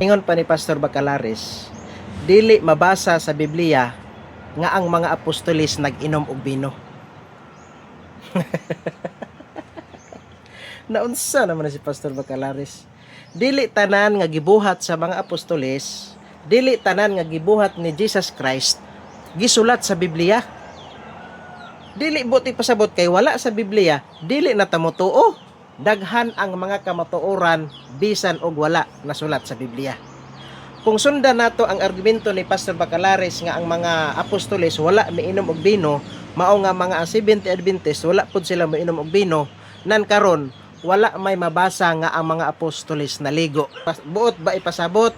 Giingon pa ni Pastor Bacalares, dili mabasa sa Biblia nga ang mga apostoles nag-inom og bino. Naunsa naman si Pastor Bacalares. Dili tanan nga gibuhat sa mga apostoles, dili tanan nga gibuhat ni Jesus Christ gisulat sa Biblia. Dili buti pasabot kay wala sa Biblia, dili na ta motuo. Daghan ang mga kamatuoran bisan og wala nasulat sa Biblia. Kung sundan nato ang argumento ni Pastor Bacalares nga ang mga apostoles wala miinom og bino, mao nga mga Seventh Adventist wala pud sila miinom og bino, nan karon wala may mabasa nga ang mga apostoles naligo. Buot ba ipasabot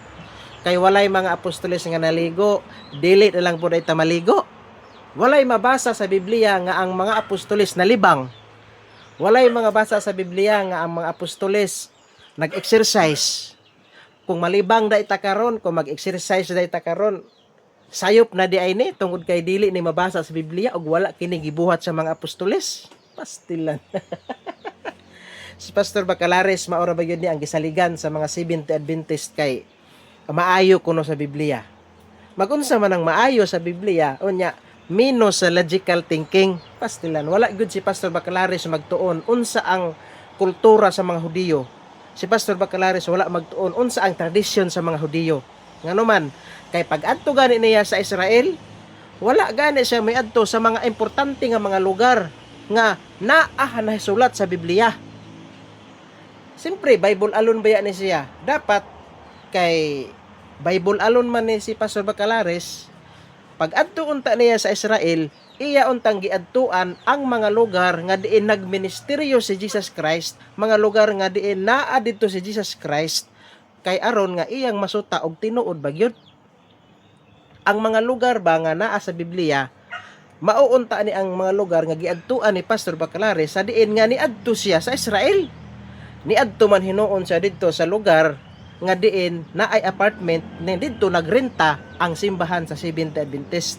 kay walay mga apostoles nga naligo, dili na lang pud ay ta maligo. Walay mabasa sa Biblia nga ang mga apostoles nalibang. Walay mga basa sa Biblia nga ang mga apostoles nag-exercise. Kung malibang da ita karon, kung mag-exercise da ita karon, sayop na di ay ni tungod kay dili ni mabasa sa Biblia ug wala kini gibuhat sa mga apostoles. Pastilan. Si Pastor Bacalares maura ba yun ni ang gisaligan sa mga Seventh Adventist kay maayo kuno sa Biblia. Magunsa man ang maayo sa Biblia, unya minus sa logical thinking. Pastilan, wala good si Pastor Bacalares magtuon unsa ang kultura sa mga Hudiyo. Si Pastor Bacalares wala magtuon unsa ang tradisyon sa mga Hudiyo. Ngano man, kay pag adto gani niya sa Israel, wala gani siya may adto sa mga importante nga mga lugar nga naa na sulat sa Biblia. Siyempre, Bible alone ba ni siya? Dapat kay Bible alone man ni si Pastor Bacalares. Pag adto unta niya sa Israel, iya untang giadtuan ang mga lugar nga diin nagministeryo si Jesus Christ, mga lugar nga diin naa didto si Jesus Christ, kay aron nga iyang masuta og tinuod bagyod. Ang mga lugar ba nga naa sa Biblia, mauunta ni ang mga lugar nga giadtuan ni Pastor Bacalares sa diin nga niadto siya sa Israel. Niadto man hinuon siya didto sa lugar nga diin na ay apartment ni didto nagrenta ang simbahan sa Seventh Adventist.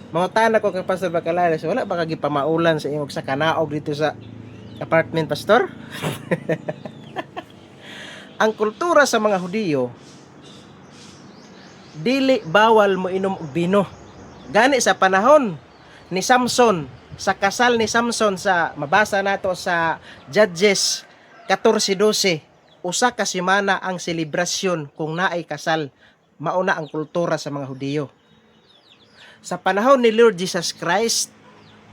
Mangutana ko kay Pastor Bacalares, wala ba kagi pamaulan sa imong sa kanaog dito sa apartment, Pastor? Ang kultura sa mga Hudiyo, dili bawal mo inom og bino. Gani sa panahon ni Samson, sa kasal ni Samson, sa mabasa nato sa Judges 14:12, usa ka semana ang selebrasyon kung naay kasal. Mauna ang kultura sa mga Hudiyo. Sa panahon ni Lord Jesus Christ,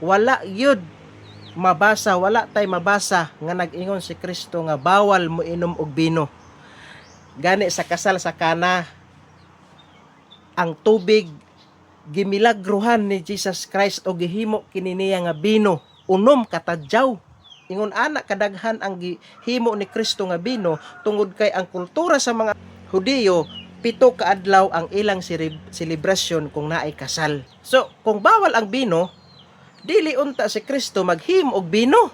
wala yun mabasa, wala tay mabasa nga nag-ingon si Kristo nga bawal mo inom og bino. Gani sa kasal sa Kana, ang tubig gimilagruhan ni Jesus Christ o gihimo kini niya nga bino, unom katadyaw. Ingon ana kadaghan ang gihimo ni Kristo nga bino tungod kay ang kultura sa mga Hudiyo 7 ka adlaw ang ilang selebrasyon kung naay kasal. So, kung bawal ang bino, dili unta si Kristo maghimo og bino.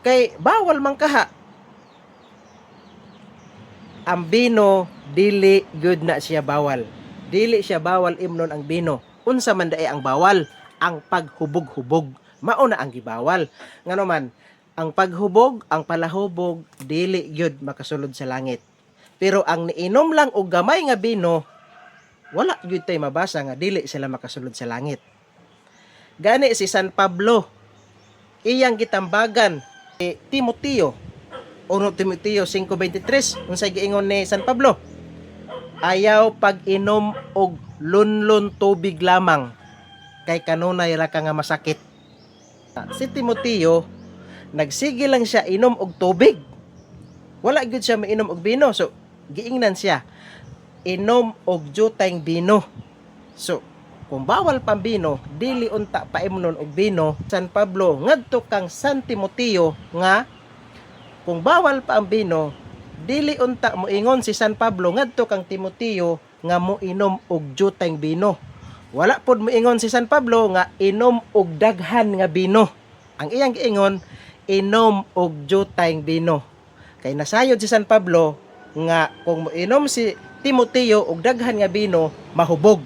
Kay bawal man kaha. Ang bino dili good na siya bawal. Dili siya bawal imnon ang bino. Unsa man dae ang bawal? Ang paghubog-hubog. Mao na ang gibawal. Ngano man, ang paghubog, ang palahubog dili gyud makasulod sa langit. Pero ang niinom lang og gamay nga bino, wala gyud tay mabasa nga dili sila makasulod sa langit. Gani si San Pablo, iyang gitambagan ni Timoteo, 1 Timoteo 5:23, unsay giingon ni San Pablo? Ayaw pag-inom og lunlon tubig lamang, kay kanunay ra ka nga masakit. Si Timoteo, nagsige lang siya inom og tubig. Wala gyud siya mainom og bino. So, giingnan siya, inom og jutayng bino. So, kung bawal pang bino, dili unta paimnon og bino. San Pablo, ngadto kang San Timoteo nga, kung bawal pa ang bino, dili unta moingon si San Pablo, ngadto kang Timoteo nga moinom og jutayng bino. Wala pod moingon si San Pablo nga inom og daghan nga bino. Ang iyang giingon, inom og jutayng bino. Kay nasayod si San Pablo nga kung moinom si Timoteo og daghan nga bino, mahubog.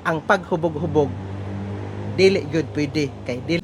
Ang paghubog-hubog dili gyud pwede kay dili